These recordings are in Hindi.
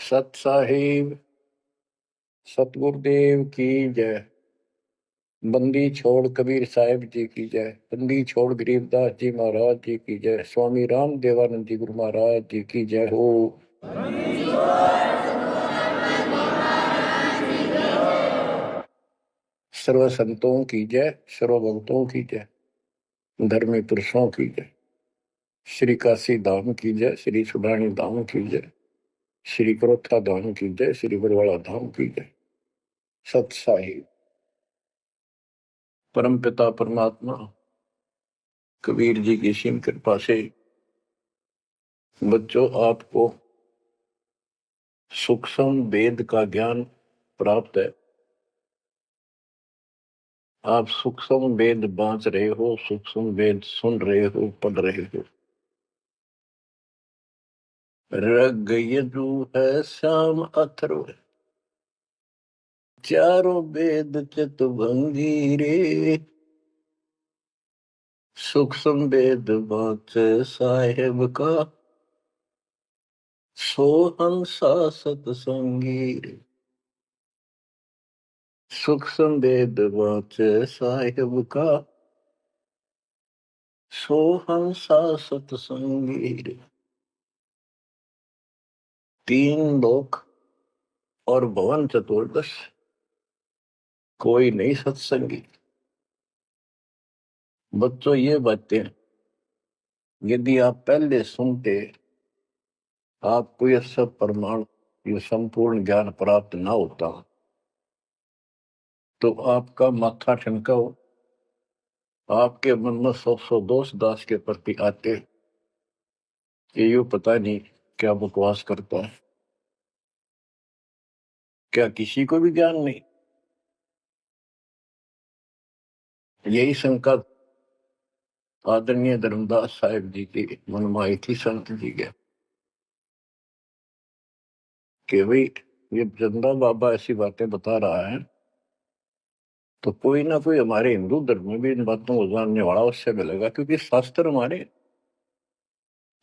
सत साहिब सतगुरुदेव की जय। बंदी छोड़ कबीर साहिब जी की जय। बंदी छोड़ गरीबदास जी महाराज जी की जय। स्वामी राम देवानंद जी गुरु महाराज जी की जय हो। सर्व संतों की जय, सर्व भक्तों की जय, धर्मी पुरुषों की जय। श्री काशी धाम की जय, श्री सुडानी धाम की जय, श्री करोथा धाम की जय, श्री बरवाड़ा धाम की जय। सत साहिब परम पिता परमात्मा कबीर जी की सीम कृपा से बच्चों आपको सूक्ष्म वेद का ज्ञान प्राप्त है। आप सूक्ष्म वेद बांच रहे हो, सूक्ष्म वेद सुन रहे हो, पढ़ रहे हो। ऋग यजु है श्याम अथर्व, चारों वेद चितभंगी रे। सूक्ष्म वेद बांच साहेब का, सोहंसा सतसंगी रे। सूक्ष्म वेद बांच साहेब का, सोहंसा सतसंगी रे। तीन लोक और भवन चतुर्दश, कोई नहीं सत्संगी। बच्चों ये बातें यदि आप पहले सुनते, आपको यह सब प्रमाण, ये संपूर्ण ज्ञान प्राप्त ना होता, तो आपका माथा ठनका हो, आपके मन में सौ दोष दास के प्रति आते कि यू पता नहीं क्या बकवास करता है, क्या किसी को भी ज्ञान नहीं। यही शंका आदरणीय धर्मदास साहिब जी की मन में आई थी संत जी के, कि भाई ये चंदा बाबा ऐसी बातें बता रहा है तो कोई ना कोई हमारे हिंदू धर्म में भी इन बातों को जानने वाला उससे मिलेगा, क्योंकि शास्त्र हमारे।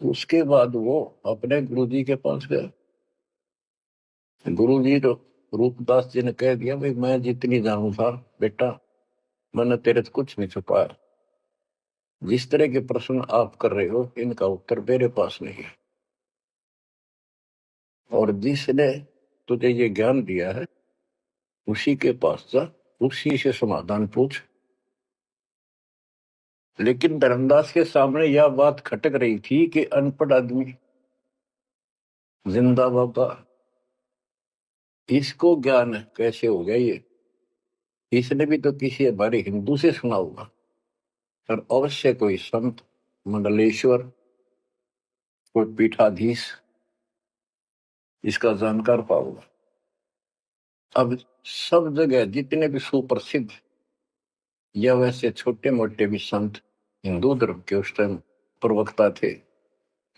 उसके बाद वो अपने गुरु जी के पास गए। गुरु जी तो रूपदास जी ने कह दिया, भाई मैं जितनी जानू था बेटा, मैंने तेरे से कुछ नहीं छुपाया। जिस तरह के प्रश्न आप कर रहे हो इनका उत्तर मेरे पास नहीं है, और जिसने तुझे ये ज्ञान दिया है उसी के पास जा, उसी से समाधान पूछ। लेकिन धर्मदास के सामने यह बात खटक रही थी कि अनपढ़ आदमी, जिंदा बाबा, इसको ज्ञान कैसे हो गया ये? इसने भी तो किसी हमारे हिंदू से सुना होगा, और अवश्य कोई संत, मंडलेश्वर, कोई पीठाधीश इसका जानकार पाओगा। अब सब जगह जितने भी सुप्रसिद्ध या वैसे छोटे मोटे भी संत हिंदू धर्म के उस टाइम प्रवक्ता थे,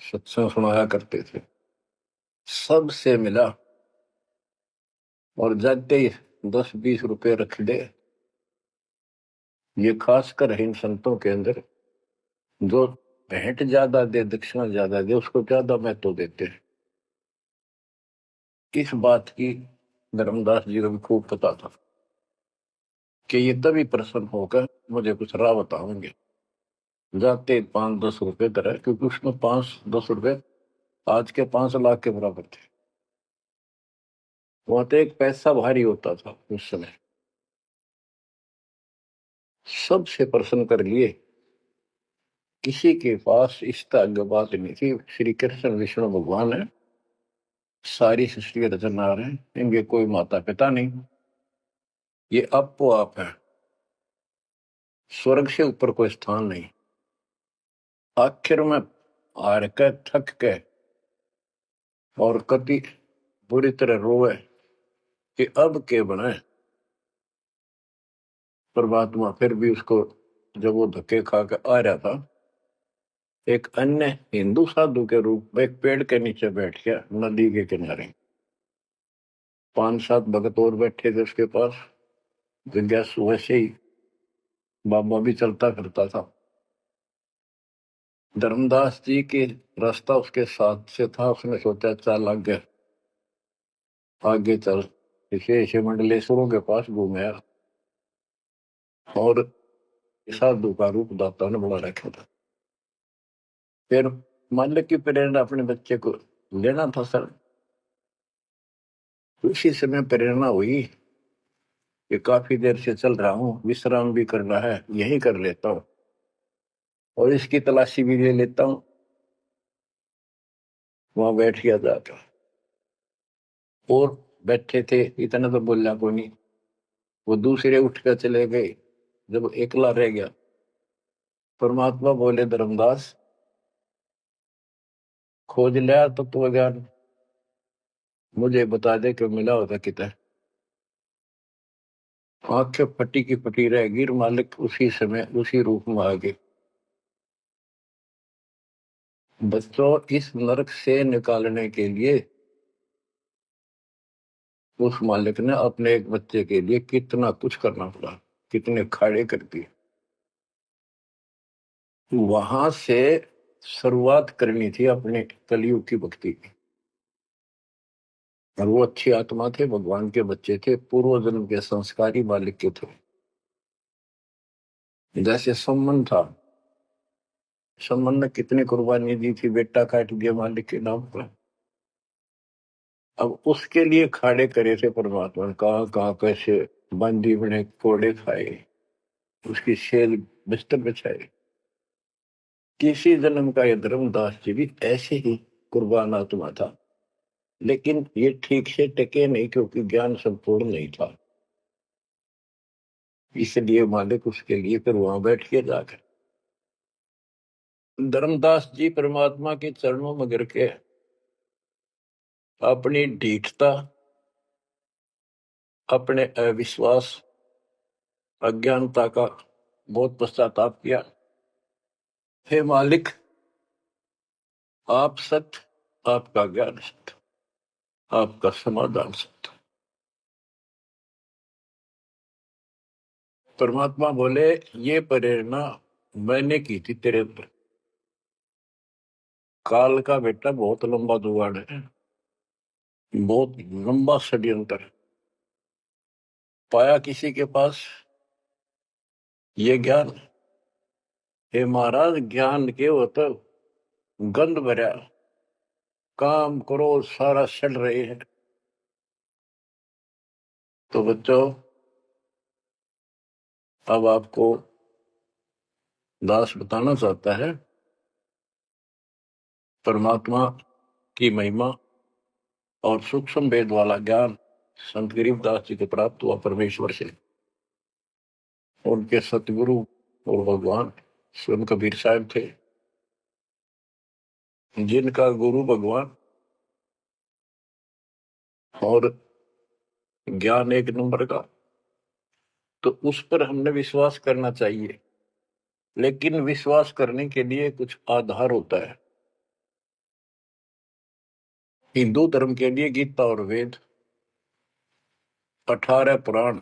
सत्संग सुनाया करते थे, सबसे मिला और जाते ही 10-20 रुपए रख दे। ये खासकर इन संतों के अंदर जो भेंट ज्यादा दे, दक्षिणा ज्यादा दे, उसको ज्यादा महत्व देते हैं। इस बात की धर्मदास जी को भी खूब पता था कि ये तभी प्रसन्न होकर मुझे कुछ राह बताएंगे। जाते 5-10 रुपए तरह, क्योंकि उसमें 5-10 रुपए आज के 5 लाख के बराबर थे। वहां तो एक पैसा भारी होता था उस समय। सबसे प्रसन्न कर लिए, किसी के पास इस तरह बात नहीं थी। श्री कृष्ण विष्णु भगवान है, सारी सृष्टि रचना रहे, इनके कोई माता पिता नहीं, ये आपो आप है, स्वर्ग से ऊपर कोई स्थान नहीं। आखिर में हार के, थक के और कति बुरी तरह रोए कि अब के बने। परमात्मा फिर भी उसको, जब वो धक्के खा के आ रहा था, एक अन्य हिंदू साधु के रूप में एक पेड़ के नीचे बैठ गया, नदी के किनारे। 5-7 भगत और बैठे थे उसके पास। जिज्ञासु वैसे ही बाबा भी चलता फिरता था। धर्मदास जी के रास्ता उसके साथ से था, उसने सोचा चाल लग गया, आगे चल विशेष मंडलेश्वरों के पास घूमया और साधु का रूप दाता ने बड़ा रखा था। फिर मालिक की प्रेरणा अपने बच्चे को लेना था सर। उसी समय प्रेरणा हुई कि काफी देर से चल रहा हूँ, विश्राम भी करना है, यही कर लेता हूँ और इसकी तलाशी भी ले लेता हूँ। वहां बैठ गया जाकर और बैठे थे, इतना तो बोलना कोई नहीं। वो दूसरे उठ कर चले गए। जब एकला रह गया, परमात्मा बोले, धर्मदास खोज लिया तत्व ज्ञान, मुझे बता दे कि मिला होता कितना। आंखें फटी की फटी रह गई। मालिक उसी समय उसी रूप में आ गए। बच्चों, इस नरक से निकालने के लिए उस मालिक ने अपने एक बच्चे के लिए कितना कुछ करना पड़ा, कितने खाड़े कर दिए। वहां से शुरुआत करनी थी अपने कलयुग की भक्ति की। और वो अच्छी आत्मा थे, भगवान के बच्चे थे, पूर्व जन्म के संस्कारी मालिक के थे। जैसे सम्मन था, सम्मन ने कितनी कुर्बानी दी थी, बेटा काट दिया मालिक के नाम पर। अब उसके लिए खाड़े करे थे परमात्मा ने, कहाँ कहाँ कैसे बंदी बने, कोड़े खाए, उसकी शेल बिस्तर बिछाए। किसी जन्म का ये धर्मदास जी भी ऐसे ही कुर्बान आत्मा था, लेकिन ये ठीक से टिके नहीं क्योंकि ज्ञान संपूर्ण नहीं था। इसलिए मालिक उसके लिए फिर वहां बैठ के जाकर धर्मदास जी परमात्मा के चरणों में गिर के अपनी ढीठता, अपने अविश्वास, अज्ञानता का बहुत पश्चाताप किया। हे मालिक, आप सत्य, आपका ज्ञान सत्य, आपका समाधान सत्य। परमात्मा बोले, ये प्रेरणा मैंने की थी तेरे अंदर। काल का बेटा बहुत लंबा जुगाड़ है, बहुत लंबा षड्यंत्र है। पाया किसी के पास ये ज्ञान, हे महाराज, ज्ञान के वो तो गंध भरा, काम करो सारा सड़ रहे हैं। तो बच्चों, अब आपको दास बताना चाहता है परमात्मा की महिमा और सूक्ष्म वेद वाला ज्ञान संत गरीबदास जी को प्राप्त हुआ परमेश्वर से। उनके सतगुरु और भगवान स्वयं कबीर साहब थे, जिनका गुरु भगवान और ज्ञान एक नंबर का। तो उस पर हमने विश्वास करना चाहिए, लेकिन विश्वास करने के लिए कुछ आधार होता है। हिंदू धर्म के लिए गीता और वेद, 18 पुराण,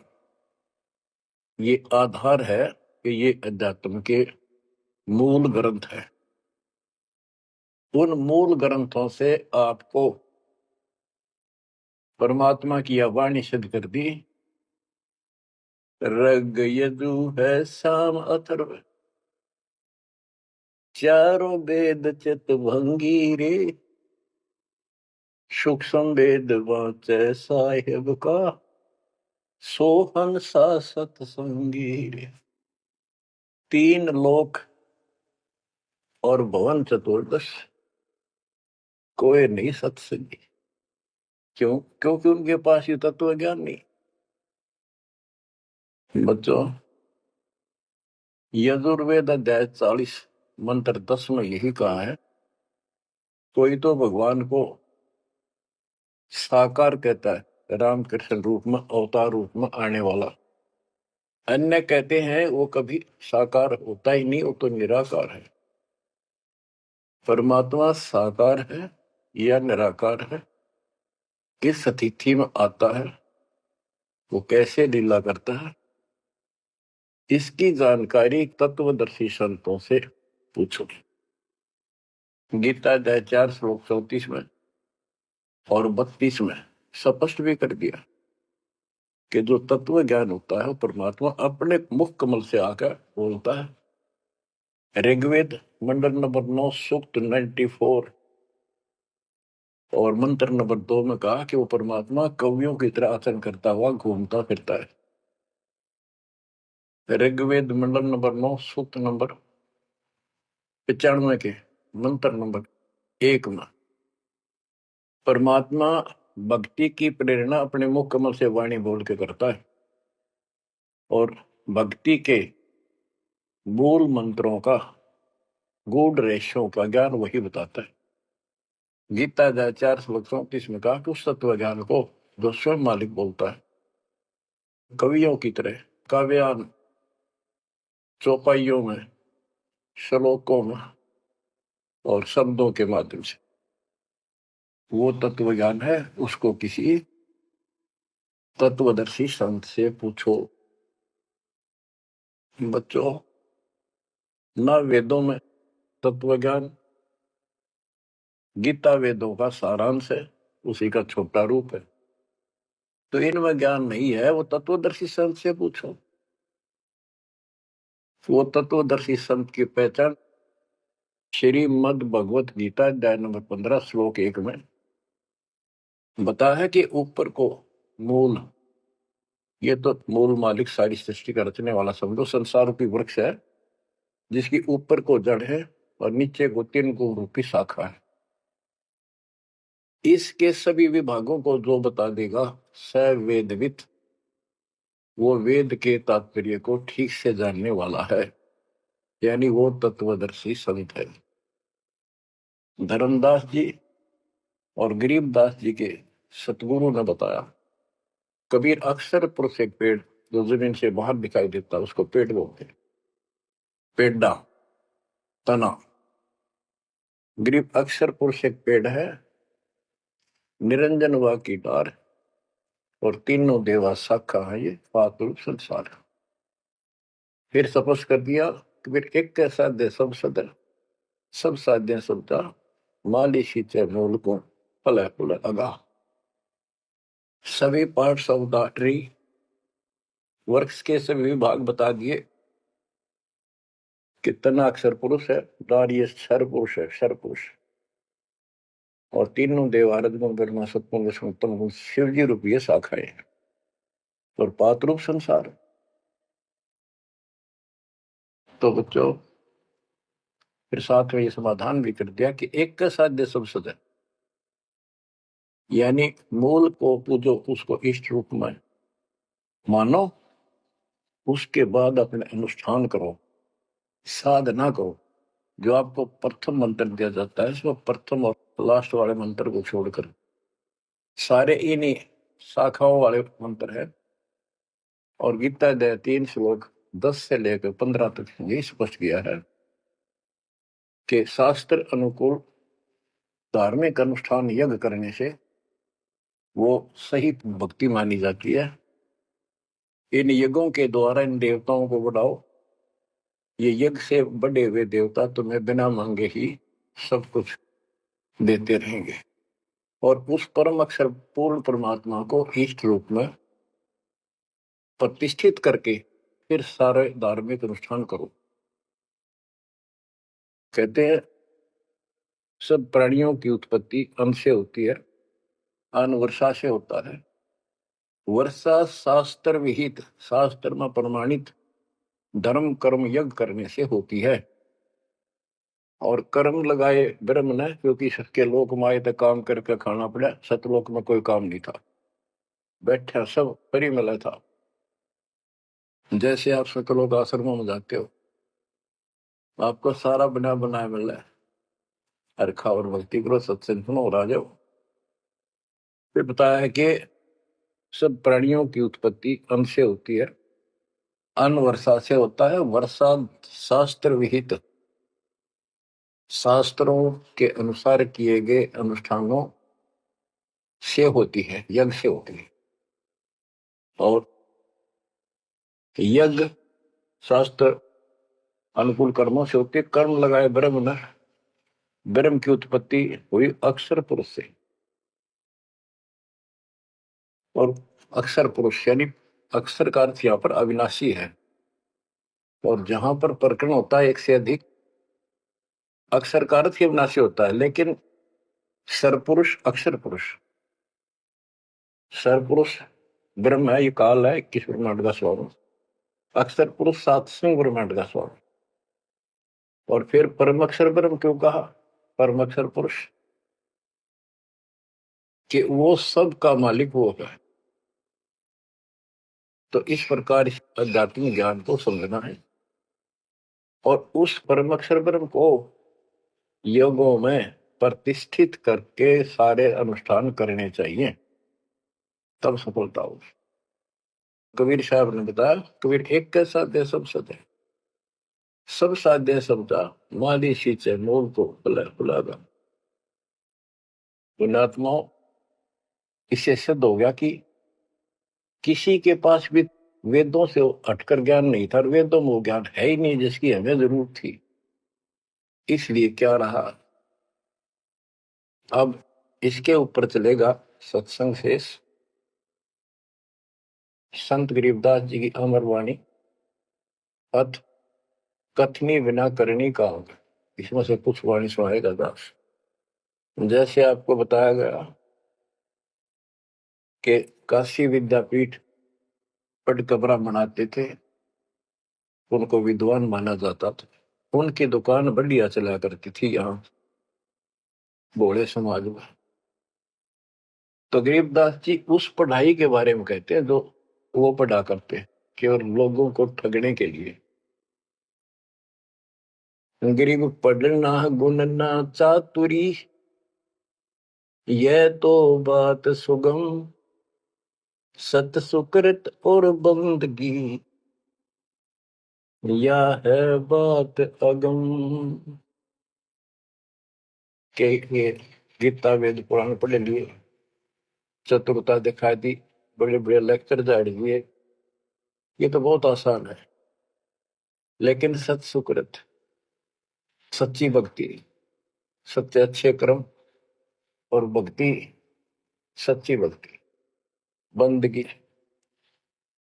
ये आधार है कि ये अध्यात्म के मूल ग्रंथ है। उन मूल ग्रंथों से आपको परमात्मा की वाणी सिद्ध कर दी। ऋग यजु है साम अथर्व, चारों वेद चित भंगी रे, सूक्ष्म वेद वाचे साहेब का, सोहन सा सतसंगी रे। 3 लोक और भवन चतुर्दश, कोई नहीं सत्संगी। क्यों? क्योंकि उनके पास ये तत्व ज्ञान नहीं। बच्चों, यजुर्वेद अध्याय 40 मंत्र 10 में यही कहा है, कोई तो भगवान को साकार कहता है, रामकृष्ण रूप में, अवतार रूप में आने वाला। अन्य कहते हैं वो कभी साकार होता ही नहीं, वो तो निराकार है। परमात्मा साकार है या निराकार है, किस स्थिति में आता है, वो कैसे लीला करता है, इसकी जानकारी तत्वदर्शी संतों से पूछो। गीता अध्याय 4 श्लोक 34 में और 32 में स्पष्ट भी कर दिया कि जो तत्व ज्ञान होता है वो परमात्मा अपने मुख कमल से आकर बोलता है। ऋग्वेद मंडल नंबर 9 सूक्त 94 और मंत्र नंबर 2 में कहा कि वो परमात्मा कवियों की तरह आचरण करता हुआ घूमता फिरता है। ऋग्वेद मंडल नंबर 9 सूक्त नंबर 95 के मंत्र नंबर 1 में परमात्मा भक्ति की प्रेरणा अपने मुख कमल से वाणी बोल के करता है और भक्ति के मूल मंत्रों का गूढ़ रहस्यों का ज्ञान वही बताता है। गीता अध्याय 4 श्लोक 34 में कहा कि उस तत्व ज्ञान को जो स्वयं मालिक बोलता है कवियों की तरह काव्यान चौपाइयों में श्लोकों में और शब्दों के माध्यम से वो तत्व ज्ञान है, उसको किसी तत्वदर्शी संत से पूछो। बच्चों, न वेदों में तत्व ज्ञान, गीता वेदों का सारांश है, उसी का छोटा रूप है। तो इनमें ज्ञान नहीं है, वो तत्वदर्शी संत से पूछो। वो तत्वदर्शी संत की पहचान श्रीमद् भगवत गीता अध्याय नंबर 15 श्लोक 1 में बताया है कि ऊपर को मूल, ये तो मूल मालिक सारी सृष्टि का रचने वाला समझो, संसार रूपी वृक्ष है जिसकी ऊपर को जड़ है और नीचे को 3 गुण रूपी शाखा है। इसके सभी विभागों को जो बता देगा स वेदविद, वो वेद के तात्पर्य को ठीक से जानने वाला है, यानी वो तत्वदर्शी संत है। धर्मदास जी और गरीबदास जी के सतगुरु ने बताया, कबीर अक्सर पुरुष एक पेड़ जो जमीन से बाहर दिखाई देता उसको पेड़ बोलते, पेड़ा तना। गरीब अक्सर पुरुष एक पेड़ है, निरंजन वा की डार और तीनों देवा शाखा है, ये पातुल संसार। फिर सपस कर दिया कि फिर एक कैसा दे सब सदर, सब साध्य सबदा माली शीचे मूल को फल फुल अगा। सभी parts of the tree, works के सभी विभाग बता दिए कि तना अक्षर पुरुष है, डार ये क्षर पुरुष है, क्षर पुरुष, और तीनों देवारद गुण ब्रह्मा सत्पुरुष विष्णु उत्तम गुण शिव जी रूपी शाखाएं और पात रूप संसार। तो बच्चों, फिर साथ में ये समाधान भी कर दिया कि एक का साध्य सब सदन, यानी मूल को पूजो, उसको इष्ट रूप में मानो, उसके बाद अपने अनुष्ठान करो, साधना करो। जो आपको प्रथम मंत्र दिया जाता है इसमें प्रथम और लास्ट वाले मंत्र को छोड़कर सारे इन्हीं शाखाओं वाले मंत्र है। और गीता अध्याय 3 श्लोक 10 से लेकर 15 तक ये स्पष्ट किया है कि शास्त्र अनुकूल धार्मिक अनुष्ठान यज्ञ करने से वो सही भक्ति मानी जाती है। इन यज्ञों के द्वारा इन देवताओं को बढ़ाओ, ये यज्ञ से बढ़े हुए देवता तुम्हें बिना मांगे ही सब कुछ देते रहेंगे और उस परम अक्षर पूर्ण परमात्मा को इष्ट रूप में प्रतिष्ठित करके फिर सारे धार्मिक अनुष्ठान करो। कहते हैं सब प्राणियों की उत्पत्ति अन्न से होती है, अन्न वर्षा से होता है। वर्षा शास्त्र विहित, शास्त्र में प्रमाणित धर्म कर्म यज्ञ करने से होती है। और कर्म लगाए ब्रह्म ने, क्योंकि सबके लोक माए तक काम करके खाना पड़ा, सतलोक में कोई काम नहीं था, बैठा सब परिमल था। जैसे आप सतलोक आश्रमों में जाते हो, आपको सारा बना बनाया मिल रहा है, हरखा और भक्ति करो, सत्संग सुनो और आ जाओ। फिर बताया है कि सब प्राणियों की उत्पत्ति अन्न से होती है, अन्न वर्षा से होता है। वर्षा शास्त्र विहित, शास्त्रों के अनुसार किए गए अनुष्ठानों से होती है, यज्ञ से होती है। और यज्ञ शास्त्र अनुकूल कर्मों से होती है। कर्म लगाए ब्रह्म ने, ब्रह्म की उत्पत्ति हुई अक्षर पुरुष से। और अक्षर पुरुष यानी अक्षर का अर्थ यहाँ पर अविनाशी है। और जहां पर प्रकरण होता है एक से अधिक, अक्षर का अर्थ ही अविनाशी होता है, लेकिन सरपुरुष अक्षर पुरुष, सरपुरुष ब्रह्म है, ये काल है 21 ब्रह्मांड का स्वरूप, अक्षर पुरुष 7वें ब्रह्मांड का स्वरूप। और फिर परम अक्षर ब्रह्म क्यों कहा, परम अक्षर पुरुष, कि वो सब का मालिक वो है। तो इस प्रकार इस आध्यात्मिक ज्ञान को समझना है और उस परम अक्षर ब्रह्म को योगों में प्रतिष्ठित करके सारे अनुष्ठान करने चाहिए, तब सफलता होगी। कबीर साहब ने बताया, कबीर एक के साध्य सब सदे, सब साध्य समझा माली सींचे मूल को फुलागा। पुण्यात्माओं, इससे सिद्ध हो गया कि किसी के पास भी वेदों से हटकर ज्ञान नहीं था, वेदों में वो ज्ञान है ही नहीं जिसकी हमें जरूरत थी। इसलिए क्या रहा, अब इसके ऊपर चलेगा सत्संग शेष, संत गरीबदास जी की अमर वाणी, अथ कथनी बिना करनी का होगा। इसमें से कुछ वाणी सुनाएगा दास। जैसे आपको बताया गया कि काशी विद्यापीठ पढ़ कबरा मनाते थे, उनको विद्वान माना जाता था, उनकी दुकान बढ़िया चला करती थी यहाँ भोले समाज में। तो गरीबदास जी उस पढ़ाई के बारे में कहते हैं जो वो पढ़ा करते हैं, केवल लोगों को ठगने के लिए। गरीब पढ़ना गुणना चातुरी, यह तो बात सुगम, सत सुकृत और बंदगी, या है बात अगम। के ये गीता वेद पुराण पढ़े लिए, चतुरता दिखा दी, बड़े बड़े लेक्चर झाड़ दिए, ये तो बहुत आसान है। लेकिन सत सुकृत, सच्ची भक्ति, सच्चे अच्छे कर्म और भक्ति, सच्ची भक्ति, बंदगी,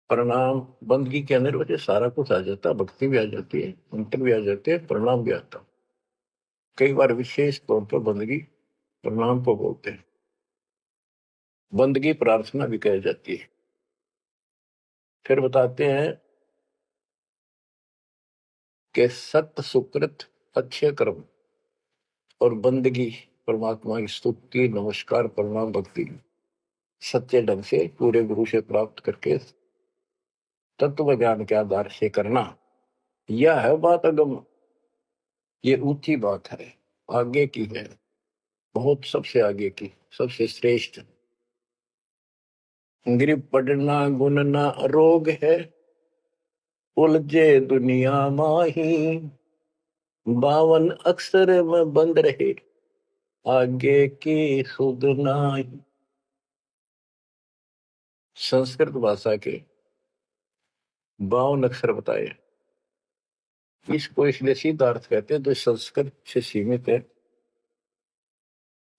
प्रणाम, बंदगी के अंदर वजह सारा कुछ आ जाता है, भक्ति भी आ जाती है, मंत्र भी आ जाते हैं, प्रणाम भी आता। कई बार विशेष तौर पर बंदगी प्रणाम को बोलते हैं, बंदगी प्रार्थना भी कही जाती है। फिर बताते हैं कि सत्य सुकृत अच्छे कर्म और बंदगी, परमात्मा की स्तुति नमस्कार प्रणाम भक्ति सच्चे ढंग से पूरे गुरु से प्राप्त करके तत्व ज्ञान के आधार से करना, यह है बात अगम, ये ऊंची बात है, आगे की है, बहुत सबसे आगे की, सबसे श्रेष्ठ। गरीब पढ़ना गुणना रोग है, उलझे दुनिया माही, 52 अक्षर में बंद रहे, आगे की सुध नाही। संस्कृत भाषा के 52 अक्षर बताए, इसको इसलिए सीधा अर्थ कहते हैं जो संस्कृत से सीमित है,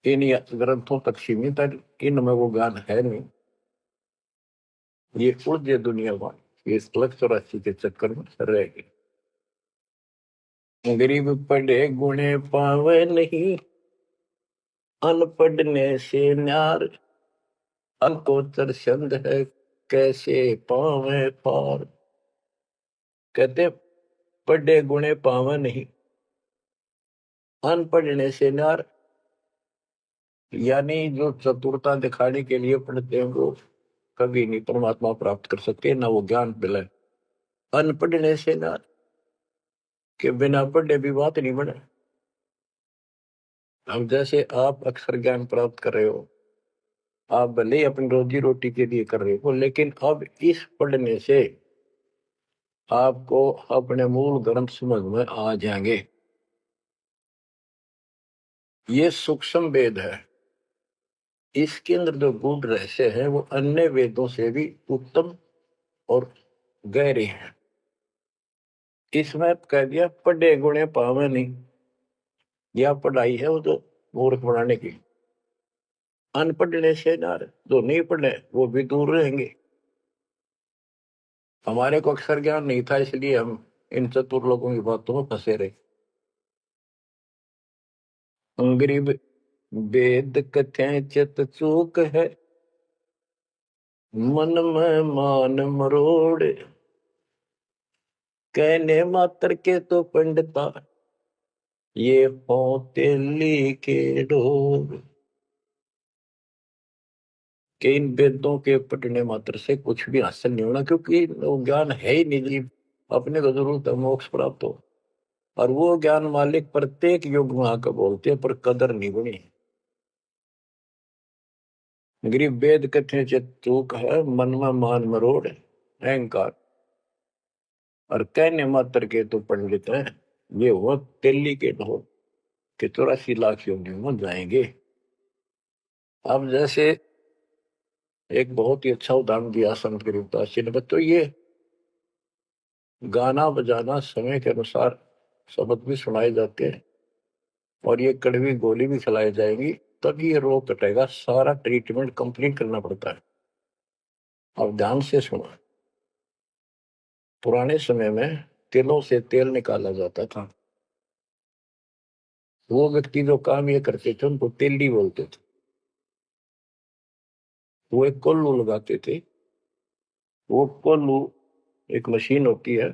इन ग्रंथों तक सीमित है, इनमें वो ज्ञान है नहीं, ये उलझे दुनिया में, ये 184 के चक्कर में रह गए। गरीब पढ़े गुणे पावे नहीं, अनपढ़ने से न्यार, अंकोचर छंद है कैसे पावे पार। कहते पढ़े गुणे पावे नहीं, अनपढ़ने से न्यार, यानी जो चतुरता दिखाने के लिए पढ़ते हैं वो कभी नहीं परमात्मा प्राप्त कर सकते, ना वो ज्ञान मिले। अनपढ़ने से न्यार, के बिना पढ़े भी बात नहीं बने। अब जैसे आप अक्षर ज्ञान प्राप्त कर रहे हो, आप भले ही अपनी रोजी रोटी के लिए कर रहे हो, लेकिन अब इस पढ़ने से आपको अपने मूल ग्रंथ समझ में आ जाएंगे। ये सूक्ष्म वेद है, इसके अंदर जो गूढ़ रहस्य है वो अन्य वेदों से भी उत्तम और गहरे हैं। इसमें कह दिया पढ़े गुणे पावे नहीं, यह पढ़ाई है वो तो मूर्ख बनाने की। अनपढ़ने से ना, जो नहीं पढ़े वो भी दूर रहेंगे। हमारे को अक्षर ज्ञान नहीं था, इसलिए हम इन चतुर लोगों की बातों में फंसे रहे। गरीब वेद कथें चित चूक है, मन में मान मरोड़, कहने मात्र के तो पंडिता, ये होते लिखे ढोर। कि इन वेदों के पढ़ने मात्र से कुछ भी हासिल नहीं होना, क्योंकि वो ज्ञान है ही नहीं जी। अपने को जरूरत है मोक्ष प्राप्त हो, और वो ज्ञान मालिक प्रत्येक युग में आकर बोलते हैं, पर कदर नहीं बनी। गरीब वेद कथे चित चूक है, मन में मान मरोड़, अहंकार, और कहने मात्र के तो पंडित हैं, ये वो दिल्ली के ढोल के 84 लाख योनियों में जाएंगे। अब जैसे एक बहुत ही अच्छा उदाहरण दिया संत गरीबदास जी ने, तो ये गाना बजाना समय के अनुसार शब्द भी सुनाए जाते हैं, और ये कड़वी गोली भी खिलाई जाएंगी, तभी ये रोग कटेगा। सारा ट्रीटमेंट कंप्लीट करना पड़ता है। अब ध्यान से सुनो। पुराने समय में तिलों से तेल निकाला जाता था। वो व्यक्ति जो काम ये करते थे उनको तेली बोलते थे। वो एक कोल्लू लगाते थे। वो कोल्लू एक मशीन होती है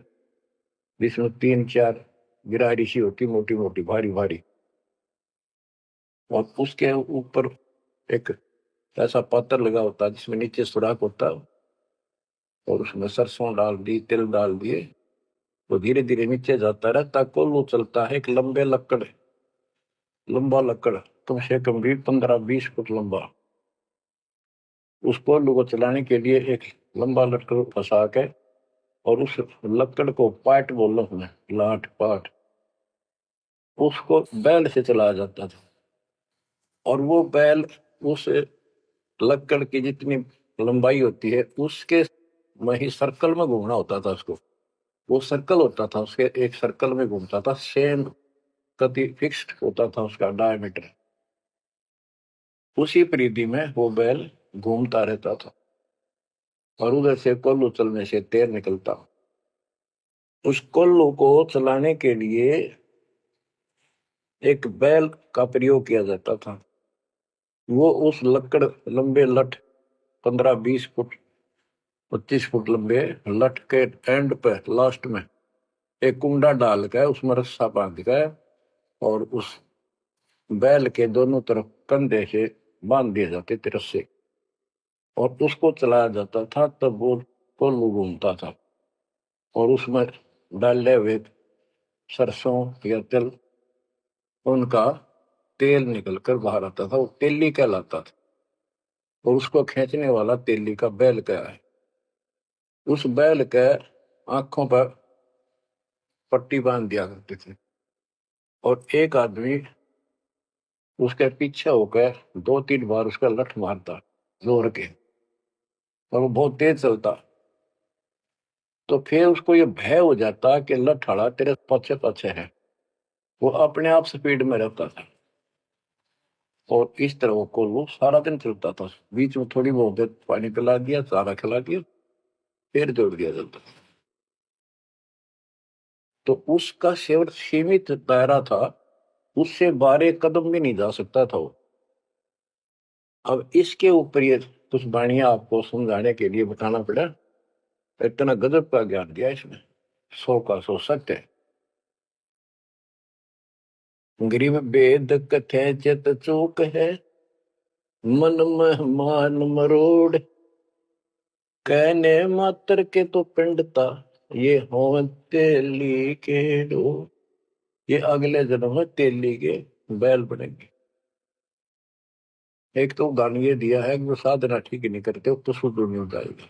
जिसमें 3-4 गिरारी सी होती, मोटी मोटी भारी भारी, और उसके ऊपर एक ऐसा पात्र लगा होता है जिसमें नीचे सुराख होता है, और उसमें सरसों डाल दी, तिल डाल दिए, वो धीरे धीरे नीचे जाता रहता। कोल्लू चलता है, एक लंबा लकड़, कम से कम भी 15-20 फुट लंबा। उस कोल्लू को चलाने के लिए एक लंबा लकड़ फंसा के, और उस लकड़ को पाट बोलो हमें, लाट पाट, उसको बैल से चलाया जाता था। और वो बैल उस लकड़ की जितनी लंबाई होती है उसके वही सर्कल में घूमना होता था उसको। वो सर्कल होता था, उसके एक सर्कल में घूमता था, सेम कति फिक्स्ड होता था उसका डायमीटर। उसी परिधि में वो बैल घूमता रहता था, और उधर से कोल्लू चलने से तेल निकलता। उस कोल्लू को चलाने के लिए एक बैल का प्रयोग किया जाता था। वो उस लकड़ लंबे लठ, 15-20 फुट 25 फुट लंबे लठ के एंड पे लास्ट में एक कुंडा डाल कर उसमें रस्सा बांध कर, और उस बैल के दोनों तरफ कंधे से बांध दिए जाते थे रस्से, और उसको चलाया जाता था। तब वो कोल्लू घूमता था, और उसमें डाले हुए सरसों या तिल, उनका तेल निकलकर बाहर आता था। वो तेली कहलाता था, और उसको खींचने वाला तेली का बैल का है। उस बैल के आंखों पर पट्टी बांध दिया करते थे, और एक आदमी उसके पीछे होकर 2-3 बार उसका लठ मारता जोर के, और वो बहुत तेज चलता। तो फिर उसको ये भय हो जाता कि लठाड़ा तेरे पीछे पीछे है। वो अपने आप स्पीड में रहता था, और इस तरह वो कोल्लू सारा दिन चलता था। बीच में थोड़ी बहुत देर पानी पिला दिया, चारा खिला दिया, फिर जोड़ दिया जाता। तो उसका केवल सीमित दायरा था, उससे 12 कदम भी नहीं जा सकता था वो। अब इसके ऊपर ये कुछ वाणियां आपको समझाने के लिए बताना पड़ा। इतना गजब का ज्ञान दिया इसमें, 100 का 100 सत्य है। गरीब वेद कथे चित चूक है, मन में मान मरोड़, कहने मात्र के तो पिंडता, ये हो तेली के डो। ये अगले जन्म में तेली के बैल बनेंगे। एक तो गान ये दिया है कि जो साधना ठीक नहीं करते तो शुद्ध नहीं हो जाएगा।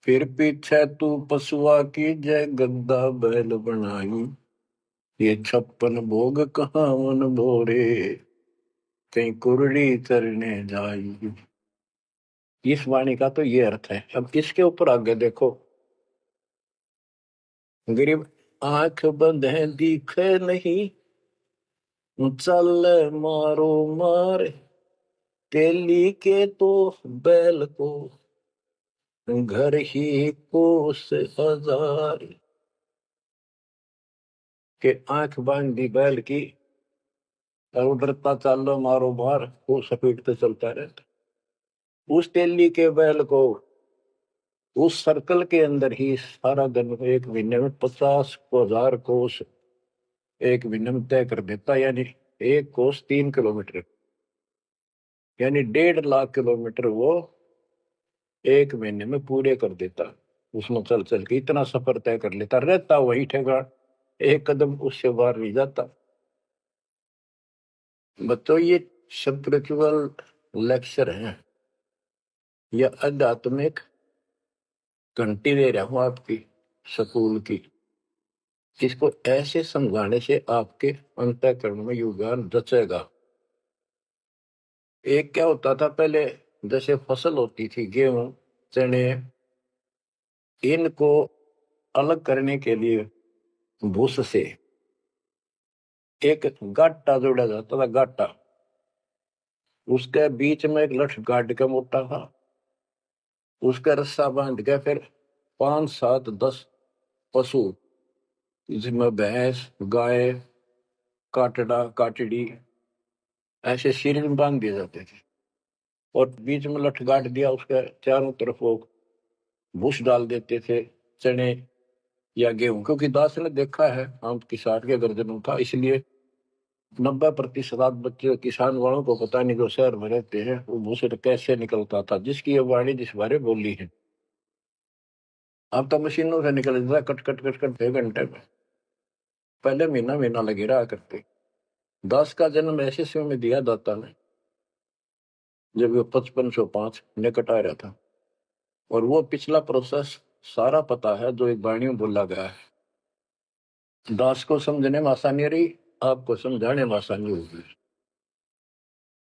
फिर पीछे तू पशुआ की जय गद्दा बैल बनाई, ये 56 भोग कहाँ मन भोरे, कहीं कुरड़ी चरने जाई। इस वाणी का तो ये अर्थ है। अब इसके ऊपर आगे देखो। गरीब आंख बंद है दिखे नहीं, चल मारो मार तेली के तो बैल को घर ही कोस हजार। के आंख बांध दी बैल की और उधरता चलो मारो मार, वो सपेटते चलता रहता। उस तेली के बैल को उस सर्कल के अंदर ही सारा दिन एक महीने में 50,000 कोस एक महीने में तय कर देता, यानी एक कोस 3 किलोमीटर, यानी 1.5 लाख किलोमीटर वो एक महीने में पूरे कर देता। उसमें चल चल के इतना सफर तय कर लेता, रहता वही ठेकान, एक कदम उससे बाहर नहीं जाता। बच्चों ये स्पिरिचुअल लेक्चर है या आध्यात्मिक घंटी दे रहा हूं आपकी स्कूल की। इसको ऐसे समझाने से आपके अंतःकरण में योगदान रचेगा। एक क्या होता था पहले, जैसे फसल होती थी गेहूं चने, इनको अलग करने के लिए भूस से एक गाटा जोड़ा जाता था, गाटा। उसके बीच में एक लठ गाड़ के मोटा था, उसका रस्सा बांध के फिर 5 7 10 पशु, जिसमें भैंस गाय काटड़ा काटड़ी ऐसे शरीर में बांध दिए जाते थे, और बीच में लठ गाड़ दिया, उसके चारों तरफ वो भूस डाल देते थे, चने या गेहूं। क्योंकि दास ने देखा है हम किसान के गर्जनों था, इसलिए 90% बच्चे किसान वालों को पता नहीं, जो शहर में रहते हैं, वो भूसे कैसे निकलता था, जिसकी ये वाणी जिस बारे बोली है। अब तो मशीनों से निकल जाता, कट कट कट कट 1 घंटे में। पहले महीना महीना लगे रहा करते। दास का जन्म ऐसे समय में दिया दाता ने जब वो 5505 निकट आ रहा था, और वो पिछला प्रोसेस सारा पता है जो एक वाणी में बोला गया है। दास को समझने में आसानी रही, आपको समझाने में आसानी होगी।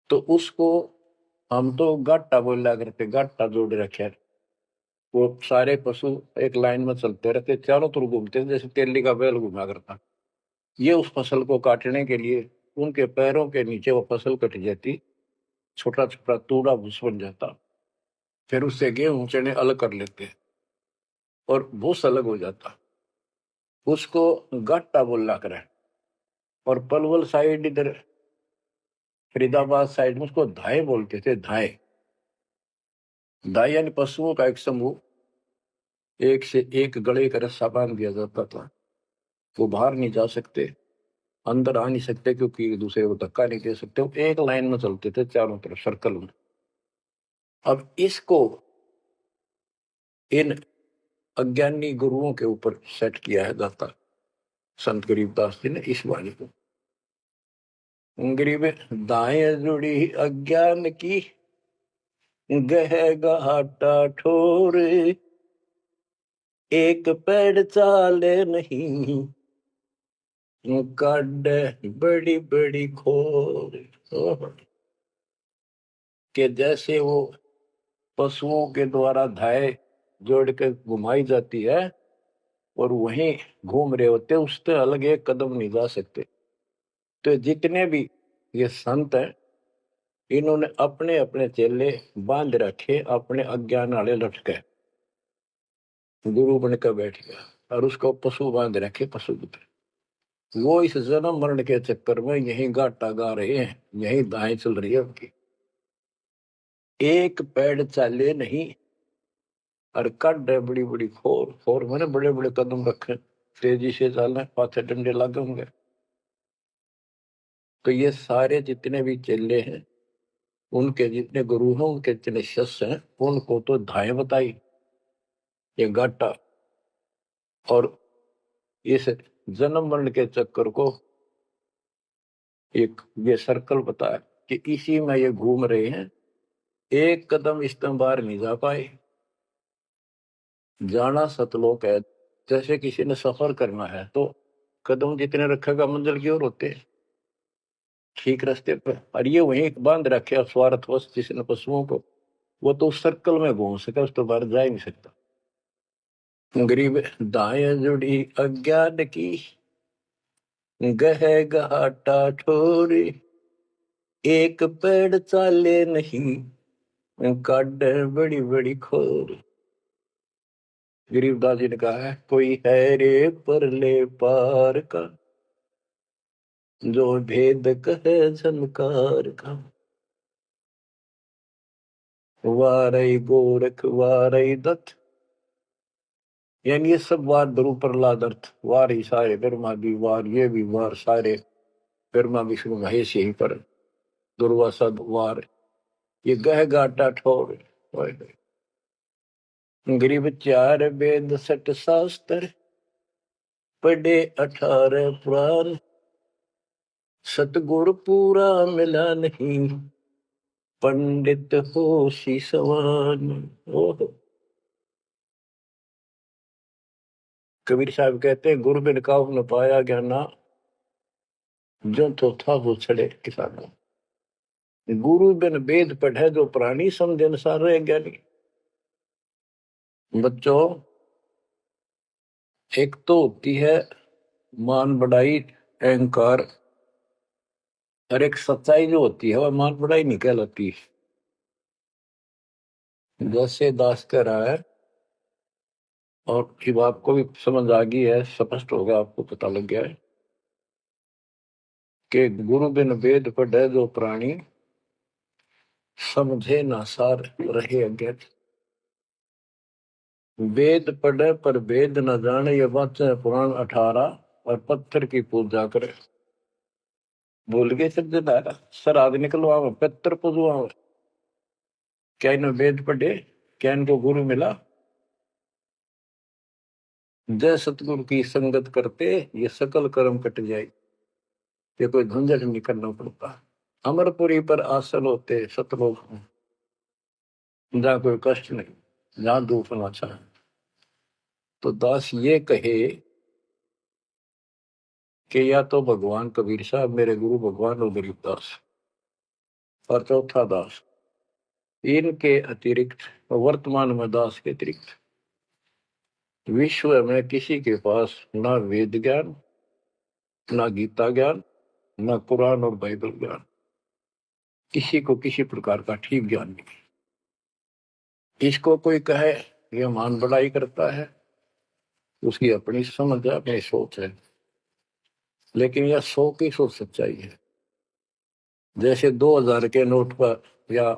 तो उसको हम तो गाटा बोला करते, गाटा जोड़ रखे। वो सारे पशु एक लाइन में चलते रहते, चारों तरफ घूमते, जैसे तेली का बैल घुमा करता। ये उस फसल को काटने के लिए उनके पैरों के नीचे वो फसल कट जाती, छोटा छोटा तूड़ा भूस बन जाता। फिर उससे गेहूं चने अलग कर लेते और भूस अलग हो जाता। उसको गाटा बोला करे। और पलवल साइड इधर फरीदाबाद साइड में उसको धाए बोलते थे, धाए। धाए यानी पशुओं का एक समूह, एक से एक गले का रस्सा बांध दिया जाता था। वो बाहर नहीं जा सकते, अंदर आ नहीं सकते, क्योंकि एक दूसरे को धक्का नहीं दे सकते। वो एक लाइन में चलते थे चारों तरफ सर्कल में। अब इसको इन अज्ञानी गुरुओं के ऊपर सेट किया है दाता संत गरीबदास जी ने इस वाणी को। गरीब दाएं जुड़ी अज्ञान की गह घाटा ठोर, एक पेड़ चाले नहीं काट बड़ी बड़ी खोर। के जैसे वो पशुओं के द्वारा धाय जोड़ के घुमाई जाती है और वहीं घूम रहे होते, उससे अलग एक कदम नहीं जा सकते। तो जितने भी ये संत हैं, इन्होंने अपने अपने चेले बांध रखे, अपने अज्ञान वाले लटके। गुरु बनकर बैठ गया और उसको पशु बांध रखे, पशु पुत्र। वो इस जन्म मरण के चक्कर में यही गाटा गा रहे हैं, यही दाएं चल रही है उनकी। एक पेड़ चाले नहीं और कट है बड़ी बड़ी खोर। खोर मैंने बड़े बड़े कदम रखे, तेजी से चलना, पाथे डंडे लगे होंगे। तो ये सारे जितने भी चेले हैं, उनके जितने गुरु हैं, उनके जितने शिष्य हैं, उनको तो धाए बताई ये गाटा, और इस जन्म मरण के चक्कर को एक ये सर्कल बताया कि इसी में ये घूम रहे हैं, एक कदम इस बाहर नहीं जा पाए। जाना सतलोक है। जैसे किसी ने सफर करना है तो कदम जितने रखेगा मंजिल की ओर होते हैं, ठीक रास्ते पर। और ये वहीं बांध रखे स्वार्थवश जिसने पशुओं को, वो तो उस सर्कल में घूम सके, उस तो बाहर जा ही नहीं सकता। गरीब दाएं जुड़ी अज्ञान की गह घाटा ठोरे, एक पेड़ चाले नहीं, काट बड़ी बड़ी खोर। गरीबदास जी ने कहा है, कोई है रे परले पार का, जो भेद कहे झनकार का। वारई गोरख वारई दत्त, यानी ये सब वार ध्रुव प्रहलाद अर्थ, वार ही सारे, ब्रह्मा भी वार, ये भी वार, सारे ब्रह्मा विष्णु महेश यहीं पर, दुर्वासा वार, ये गह गाटा ठोर। गरीब चार वेद सट शास्त्र, पढ़े 18 पुराण, सतगुरु पूरा मिला नहीं, पंडित हो सी सवान। ओह, कबीर साहब कहते हैं, गुरु बिन काहू न पाया ज्ञाना, जो तो था वो छड़े किसाना। गुरु बिन वेद पढ़े जो प्राणी, समझे अनुसार रहे ज्ञानी। बच्चों, एक तो होती है मान बढ़ाई अहंकार, और एक सच्चाई जो होती है वह मान बढ़ाई नहीं कहलाती। जैसे दास कह रहा है, और जब आपको भी समझ आ गई है, स्पष्ट होगा, आपको पता लग गया है कि गुरु बिन वेद पढ़े जो प्राणी, समझे ना सार रहे अज्ञात। वेद पढ़े पर वेद न जाने, ये वाचे पुराण 18, और पत्थर की पूजा करे। भूल गए सब जनारा, श्राद्ध निकलवाओ, पितर पुजवाओ। क्या इन्हें वेद पढ़े, क्या इनको गुरु मिला? जय सतगुरु की संगत करते, ये सकल कर्म कट जाए, ये कोई झंझट नहीं करना पड़ता। अमरपुरी पर आसन होते सतलोक में, जहाँ कोई कष्ट नहीं, जहाँ दुख ना चाहे। तो दास ये कहे कि या तो भगवान कबीर साहब मेरे गुरु भगवान और गरीबदास, और चौथा दास, इनके अतिरिक्त वर्तमान में दास के अतिरिक्त विश्व में किसी के पास ना वेद ज्ञान, ना गीता ज्ञान, ना कुरान और बाइबल ज्ञान, किसी को किसी प्रकार का ठीक ज्ञान नहीं। इसको कोई कहे यह मान बढ़ाई करता है, उसकी अपनी समझ है, अपनी सोच है, लेकिन यह 100 की सोच सच्चाई है। जैसे 2000 के नोट पर, या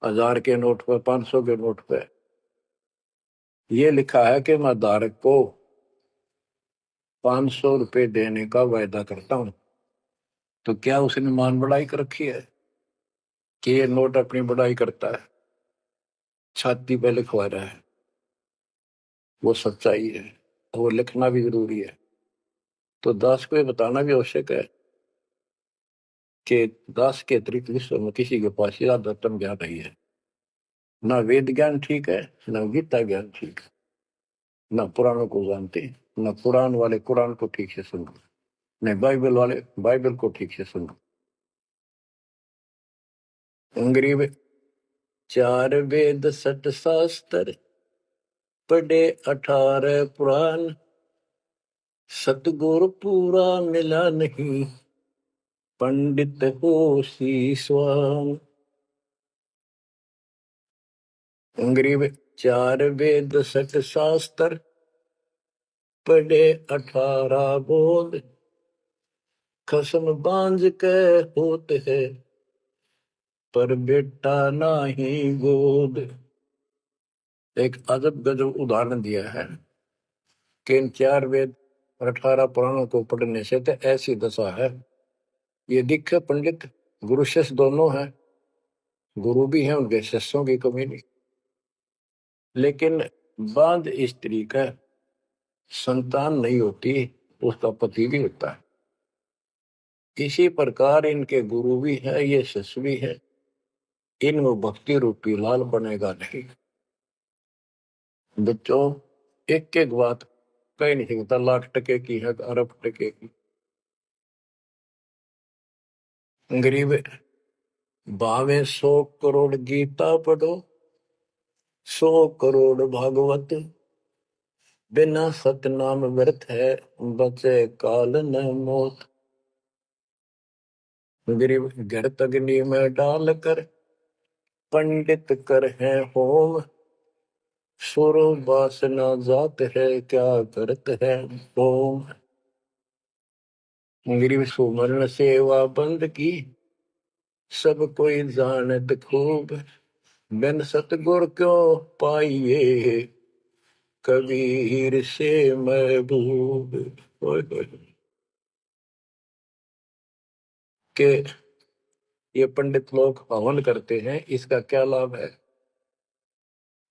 1000 के नोट पर, 500 के नोट पर यह लिखा है कि मैं धारक को 500 रुपए देने का वायदा करता हूं, तो क्या उसने मान बढ़ाई कर रखी है कि ये नोट अपनी बढ़ाई करता है, छाती पे लिखवा रहा है? वो सच्चाई है, वो लिखना भी जरूरी है। तो दास को ये बताना भी आवश्यक है कि दास के अतिरिक्त विश्व में किसी के पास ज्यादा तम ज्ञान नहीं है। ना वेद ज्ञान ठीक है, ना गीता ज्ञान ठीक है, ना पुराणों को जानते, ना कुरान वाले कुरान को ठीक से सुनो, न बाइबल वाले बाइबल को ठीक से सुनो। अंग्रेज 4 वेद सट शास्त्र, पढ़े 18 पुराण, सतगुरु पूरा मिला नहीं, पंडित हो शीशवान। अंग्रेज 4 वेद सट शास्त्र, पढ़े 18 बोध, खसम बांझ के होते है, पर बेटा नाही गोद। एक अजब गजब उदाहरण दिया है कि इन 4 वेद और 18 पुराणों को पढ़ने से तो ऐसी दशा है, ये दिखे पंडित गुरु शिष्य दोनों हैं, गुरु भी हैं, उनके शिष्यों की कमी नहीं, लेकिन बांध स्त्री का संतान नहीं होती, उसका पति भी होता है। इसी प्रकार इनके गुरु भी है, ये शिष्य भी है, इनमें भक्ति रूपी लाल बनेगा नहीं। बच्चों, एक एक बात कहीं नहीं सकता, लाख टके की है, अरब टके की। गरीब भावे 100 करोड़ गीता पढ़ो, 100 करोड़ भागवत, बिना सतनाम व्यर्थ है, बचे काल न मोत। गरीब घृत अग्नि में डाल कर, पंडित कर है होम। सुरो वासना जात है, क्या करत है होम। गरीब सुमरण सेवा बंद की, सब कोई जानत खूब। बिन सतगुर क्यों पाइए, कबीर से महबूब। ओए होए। के ये पंडित लोग हवन करते हैं, इसका क्या लाभ है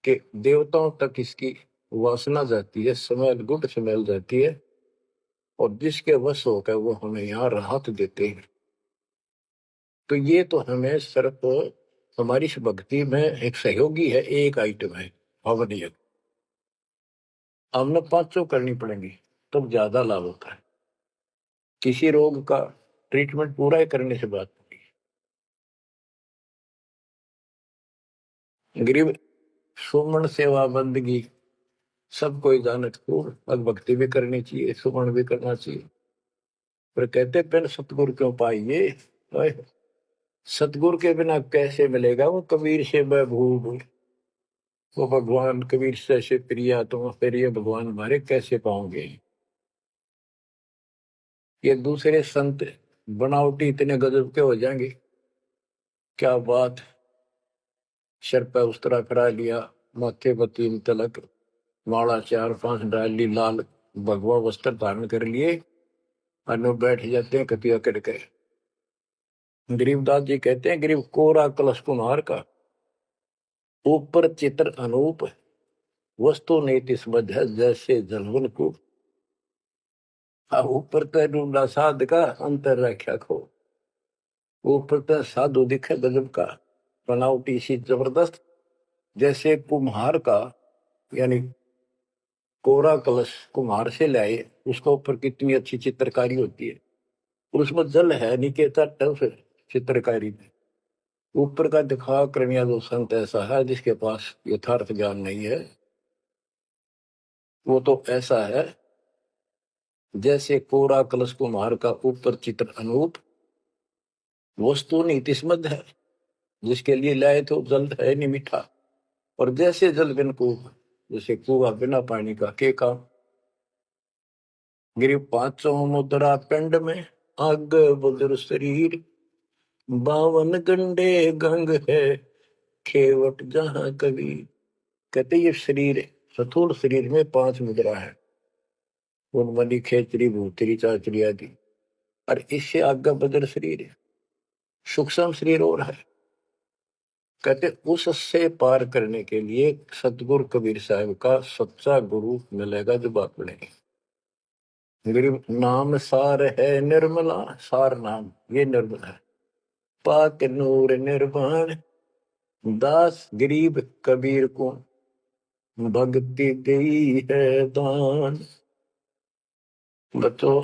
कि देवताओं तक इसकी वासना जाती है, स्मेल, गुड स्मेल जाती है, और जिसके वश होकर वो हमें यहाँ राहत देते हैं। तो ये तो हमें सिर्फ हमारी इस भक्ति में एक सहयोगी है, एक आइटम है हवन यज्ञ। हमने पांचों करनी पड़ेंगी तब तो ज्यादा लाभ होता है। किसी रोग का ट्रीटमेंट पूरा ही करने से बात नहीं। गरीब सुमन सेवा बंदगी, सब कोई जानत खूब। अब भक्ति भी करनी चाहिए, सुमन भी करना चाहिए, पर कहते बिन सतगुरु क्यों पाइए। ओए, सतगुरु के बिना कैसे मिलेगा वो कबीर से महबूब। वो भगवान कबीर से प्रिया, तो फिर ये भगवान हमारे कैसे पाओगे। ये दूसरे संत बनावटी इतने गजब के हो जाएंगे, क्या बात। सिर पे उस्तरा करा लिया, माथे पर 3 तिलक, माला 4-5 डाल ली, लाल भगवा वस्त्र धारण कर लिए, और बैठ जाते हैं कतिया करके। गरीबदास जी कहते हैं, गरीब कोरा कलश कुम्हार का, ऊपर चित्र अनूप। वस्तु नीति समझ है, जैसे जलवन को। ऊपर तो ढूंढा साध का, अंतर रख्या खो। ऊपर तो साधु दिखे गजब का, बनावटी सी जबरदस्त, जैसे कुम्हार का, यानी कोरा कलश कुम्हार से लाए, उसके ऊपर कितनी अच्छी चित्रकारी होती है, और उसमें जल है नीचे तट उस चित्रकारी में। ऊपर का दिखा करनिया जो संत ऐसा है जिसके पास यथार्थ ज्ञान नहीं है, वो तो ऐसा है जैसे कोरा कलश कुम्हार का, ऊपर चित्र अनूप। वस्तु नीतिस्मद है, जिसके लिए लाए तो जल है नहीं मीठा। और जैसे जल बिन कुआं, जैसे कुआं बिना पानी का के काम। गिरी पांचों मुद्रा पिंड में, आग बुजुर्ग शरीर। 52 गंडे गंग है, खेवट जहां कबीर। कहते ये शरीर, स्थूल शरीर में 5 मुद्रा है, उनमनी खेचरी भूतरी चाचरी आदि। और इससे आगे बदर शरीर है, सूक्ष्म शरीर और है। कहते उससे पार करने के लिए सतगुरु कबीर साहब का सच्चा गुरु मिलेगा जब अपने। गरीब नाम सार है निर्मला, सार नाम ये निर्मल है। पाक नूर निर्वाण, दास गरीब कबीर को भक्ति दी है दान। बच्चों,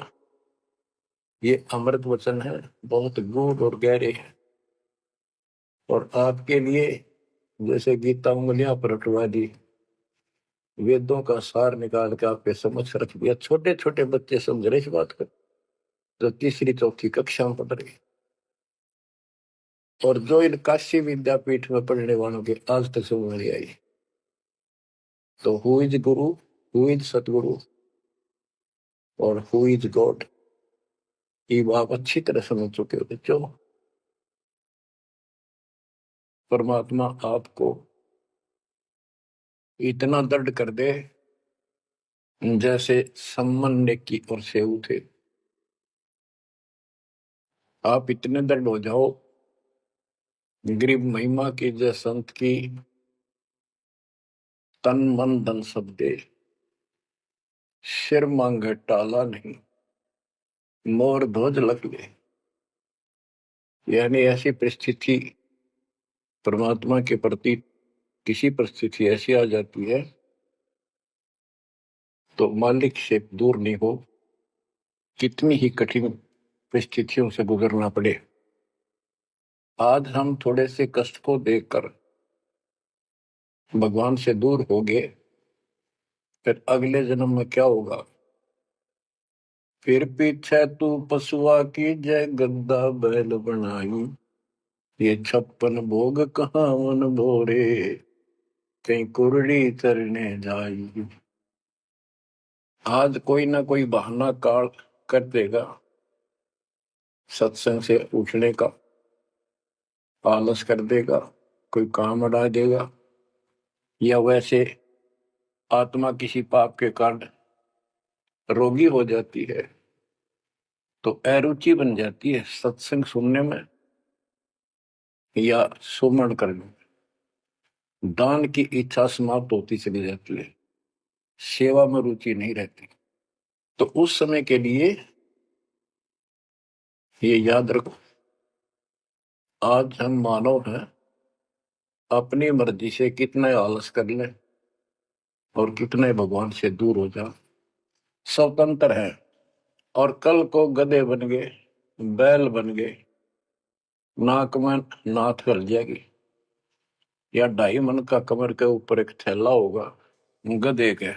ये अमृत वचन है, बहुत गूढ़ और गहरे हैं, और आपके लिए जैसे गीता उंगलियां पर रटवा दी, वेदों का सार निकाल के आपके समझ रख दिया। छोटे छोटे बच्चे समझ रहे इस बात को, जो 3री-4थी कक्षा में पढ़ रहे, और जो इन काशी विद्यापीठ में पढ़ने वालों के आज तक समझ नहीं आई। तो who is Guru, who is सतगुरु, और हु इज गॉड, ये आप अच्छी तरह समझ चुके हो बच्चों। परमात्मा आपको इतना दर्द कर दे जैसे सम्मन की और सेऊ थे। आप इतने दर्द हो जाओ, गरीब महिमा की जय संत की, तन मन धन सब दे, सिर मांगे टाला नहीं, मोर ध्वज लग ले। यानी ऐसी परिस्थिति परमात्मा के प्रति, किसी परिस्थिति ऐसी आ जाती है तो मालिक से दूर नहीं हो, कितनी ही कठिन परिस्थितियों से गुजरना पड़े। आज हम थोड़े से कष्ट को देखकर भगवान से दूर हो गए, फिर अगले जन्म में क्या होगा? फिर पीछे तू पशुआ की जय गद्दा बैल बनाई, ये 56 भोग कहाँ मन भोरे, कहीं कुरड़ी चरने जाई। आज कोई ना कोई बहाना काल कर देगा सत्संग से उठने का, आलस कर देगा, कोई काम अड़ा देगा, या वैसे आत्मा किसी पाप के कारण रोगी हो जाती है तो अरुचि बन जाती है सत्संग सुनने में या सुमरण करने में, दान की इच्छा समाप्त होती चली जाती है, सेवा में रुचि नहीं रहती। तो उस समय के लिए ये याद रखो, आज हम मानव हैं, अपनी मर्जी से कितने आलस कर लें और कितने भगवान से दूर हो जा, स्वतंत्र है। और कल को गधे बन गए, बैल बन गए, नाक में नाथ कर जाएगी, या 2.5 मन का कमर के ऊपर एक थैला होगा गधे के,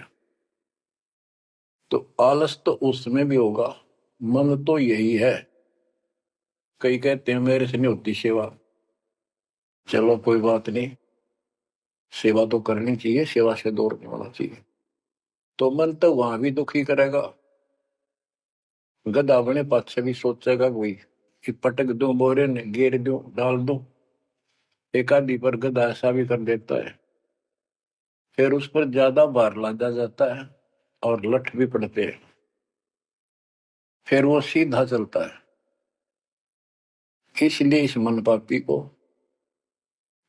तो आलस तो उसमें भी होगा। मन तो यही है। कई कहते हैं मेरे से नहीं होती सेवा, चलो कोई बात नहीं, सेवा तो करनी चाहिए, सेवा से दूर नहीं होना चाहिए। तो मन तो वहां भी दुखी करेगा, गधा बने पाछे भी सोचेगा कोई कि पटक दूं बोरे ने, घेर दूं, डाल दूं। एक आदि पर गधा ऐसा भी कर देता है, फिर उस पर ज्यादा भार लादा जाता है और लठ भी पड़ते हैं, फिर वो सीधा चलता है। इसलिए इस मन पापी को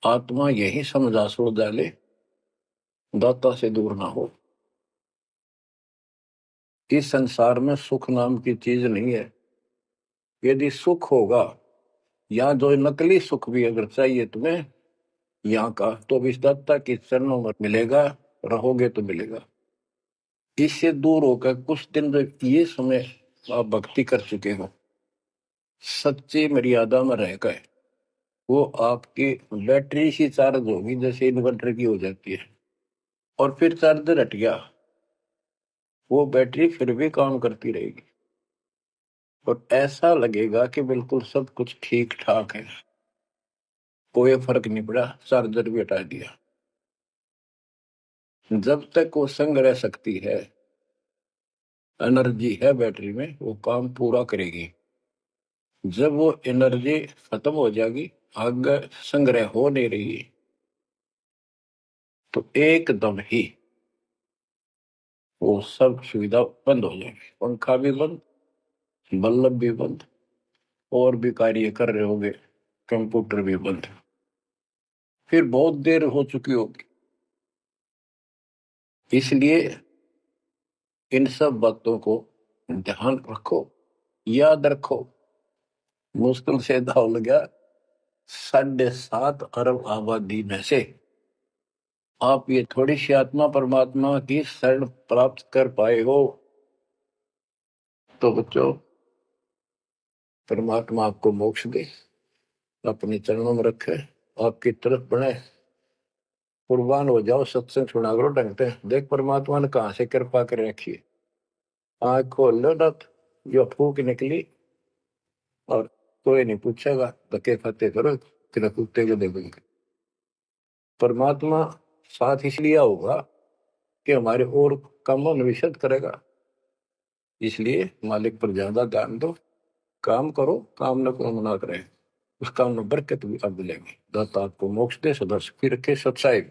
आत्मा यही समझा छोड़ डाले, दाता से दूर ना हो। इस संसार में सुख नाम की चीज नहीं है। यदि सुख होगा, या जो नकली सुख भी अगर चाहिए तुम्हें यहाँ का, तो विष्णुता के चरणों में मिलेगा, रहोगे तो मिलेगा। इससे दूर होकर कुछ दिन जो ये समय आप भक्ति कर चुके हो, सच्ची मर्यादा में रह गए, वो आपकी बैटरी सी चार्ज होगी जैसे इन्वर्टर की हो जाती है, और फिर चार्जर हट गया, वो बैटरी फिर भी काम करती रहेगी और ऐसा लगेगा कि बिल्कुल सब कुछ ठीक ठाक है, कोई फर्क नहीं पड़ा, चार्जर भी हटा दिया। जब तक वो संग रह सकती है, एनर्जी है बैटरी में, वो काम पूरा करेगी। जब वो एनर्जी खत्म हो जाएगी, आगे संग्रह हो नहीं रही, तो एकदम ही वो सब सुविधा बंद हो जाएगी, पंखा भी बंद, बल्ब भी बंद, और भी कार्य कर रहे होंगे, कंप्यूटर भी बंद, फिर बहुत देर हो चुकी होगी। इसलिए इन सब बातों को ध्यान रखो, याद रखो। मुश्किल से दाव लगा 7.5 अरब आबादी में से आप ये थोड़ी सी आत्मा परमात्मा की शरण प्राप्त कर पाए हो। तो बच्चों, परमात्मा आपको मोक्ष दे, अपने चरणों में रखे, आपकी तरफ बढ़े, कुर्बान हो जाओ, सत्संग सुना करो ढंग से। देख परमात्मा ने कहां से कृपा कर रखी है। आँख खोल लो ना, जो फूक निकली, और कोई नहीं पूछेगा, धक्के खाते करो, तेरा कुत्ते को देखेंगे। परमात्मा साथ इसलिए होगा कि हमारे और कामों में विशद करेगा। इसलिए मालिक पर ज्यादा ध्यान दो, काम करो, काम न को मना करे, उस काम में बरकत भी अब मिलेगी। दाता आपको मोक्ष दे, सदा सुखी रखे, सत्साई।